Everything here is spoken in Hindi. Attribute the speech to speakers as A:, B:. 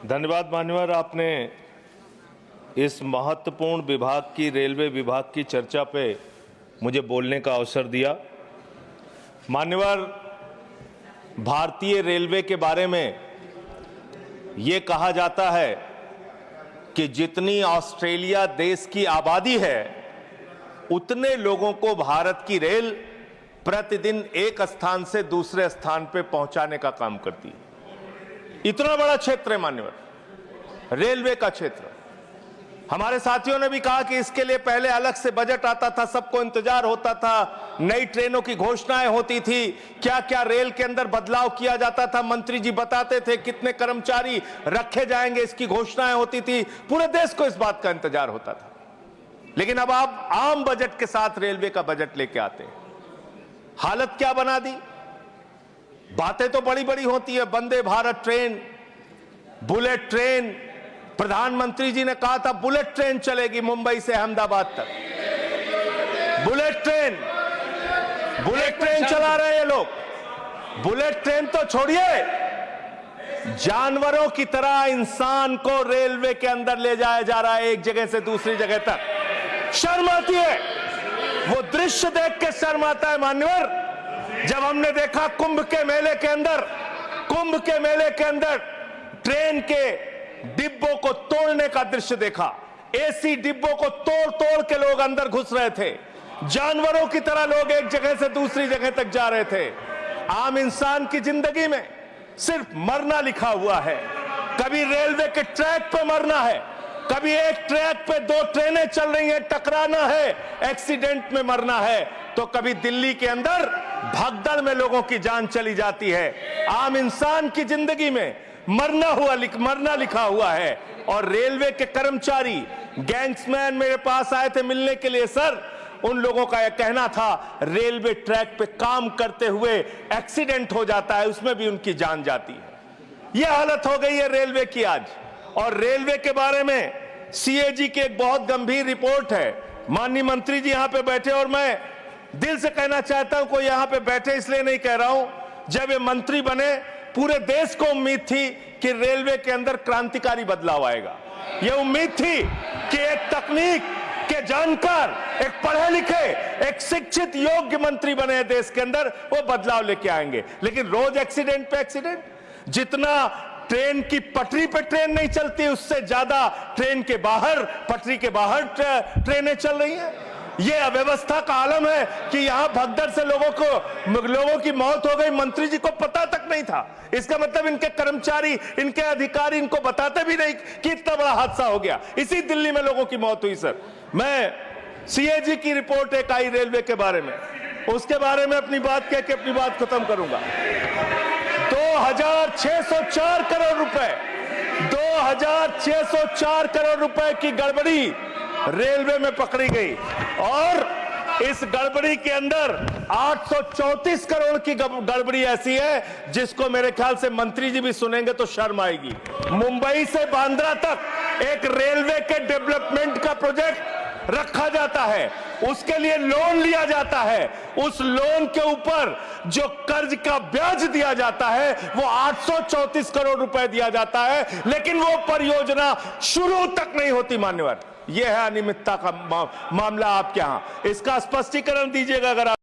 A: धन्यवाद मान्यवर, आपने इस महत्वपूर्ण विभाग की, रेलवे विभाग की चर्चा पे मुझे बोलने का अवसर दिया। मान्यवर, भारतीय रेलवे के बारे में ये कहा जाता है कि जितनी ऑस्ट्रेलिया देश की आबादी है उतने लोगों को भारत की रेल प्रतिदिन एक स्थान से दूसरे स्थान पे पहुंचाने का काम करती है। इतना बड़ा क्षेत्र है मान्यवर, रेलवे का क्षेत्र। हमारे साथियों ने भी कहा कि इसके लिए पहले अलग से बजट आता था, सबको इंतजार होता था, नई ट्रेनों की घोषणाएं होती थी, क्या क्या रेल के अंदर बदलाव किया जाता था, मंत्री जी बताते थे कितने कर्मचारी रखे जाएंगे, इसकी घोषणाएं होती थी, पूरे देश को इस बात का इंतजार होता था। लेकिन अब आप आम बजट के साथ रेलवे का बजट लेके आते हैं, हालत क्या बना दी। बातें तो बड़ी बड़ी होती है, Vande Bharat train, bullet train, प्रधानमंत्री जी ने कहा था बुलेट ट्रेन चलेगी मुंबई से अहमदाबाद तक। बुलेट ट्रेन चला रहे हैं ये लोग। बुलेट ट्रेन तो छोड़िए, जानवरों की तरह इंसान को रेलवे के अंदर ले जाया जा रहा है, एक जगह से दूसरी जगह तक। शर्म आती है, वो दृश्य देख के शर्म आता है मान्यवर। जब हमने देखा कुंभ के मेले के अंदर ट्रेन के डिब्बों को तोड़ने का दृश्य देखा, एसी डिब्बों को तोड़ तोड़ के लोग अंदर घुस रहे थे, जानवरों की तरह लोग एक जगह से दूसरी जगह तक जा रहे थे। आम इंसान की जिंदगी में सिर्फ मरना लिखा हुआ है। कभी रेलवे के ट्रैक पे मरना है, कभी एक ट्रैक पे दो ट्रेनें चल रही हैं, टकराना है, एक्सीडेंट में मरना है, तो कभी दिल्ली के अंदर भगदड़ में लोगों की जान चली जाती है। आम इंसान की जिंदगी में मरना लिखा हुआ है। और रेलवे के कर्मचारी, गैंग्समैन मेरे पास आए थे मिलने के लिए। सर, उन लोगों का यह कहना था रेलवे ट्रैक पे काम करते हुए एक्सीडेंट हो जाता है, उसमें भी उनकी जान जाती है। यह हालत हो गई है रेलवे की आज। और रेलवे के बारे में सीएजी की एक बहुत गंभीर रिपोर्ट है। माननीय मंत्री जी यहां पे बैठे, और मैं दिल से कहना चाहता हूं, कोई यहां पे बैठे इसलिए नहीं कह रहा हूं, जब ये मंत्री बने पूरे देश को उम्मीद थी कि रेलवे के अंदर क्रांतिकारी बदलाव आएगा। यह उम्मीद थी कि एक तकनीक के जानकार, एक पढ़े लिखे, एक शिक्षित योग्य मंत्री बने देश के अंदर, वो बदलाव लेके आएंगे। लेकिन रोज एक्सीडेंट पे एक्सीडेंट। जितना ट्रेन की पटरी पे ट्रेन नहीं चलती, उससे ज्यादा ट्रेन के बाहर, पटरी के बाहर ट्रेनें चल रही हैं। यह अव्यवस्था का आलम है कि यहां भगदड़ से लोगों की मौत हो गई, मंत्री जी को पता तक नहीं था। इसका मतलब इनके कर्मचारी, इनके अधिकारी इनको बताते भी नहीं कि इतना बड़ा हादसा हो गया। इसी दिल्ली में लोगों की मौत हुई। सर, मैं सीएजी की रिपोर्ट एक आई रेलवे के बारे में, उसके बारे में अपनी बात कह के अपनी बात खत्म करूंगा। 2604 करोड़ रुपए, 2604 करोड़ रुपए की गड़बड़ी रेलवे में पकड़ी गई। और इस गड़बड़ी के अंदर 834 करोड़ की गड़बड़ी ऐसी है जिसको मेरे ख्याल से मंत्री जी भी सुनेंगे तो शर्म आएगी। मुंबई से बांद्रा तक एक रेलवे के डेवलपमेंट का प्रोजेक्ट रखा जाता है, उसके लिए लोन लिया जाता है, उस लोन के ऊपर जो कर्ज का ब्याज दिया जाता है वो 834 करोड़ रुपए दिया जाता है, लेकिन वो परियोजना शुरू तक नहीं होती। मान्यवर, यह है अनियमितता का मामला आपके यहां, इसका स्पष्टीकरण दीजिएगा अगर आप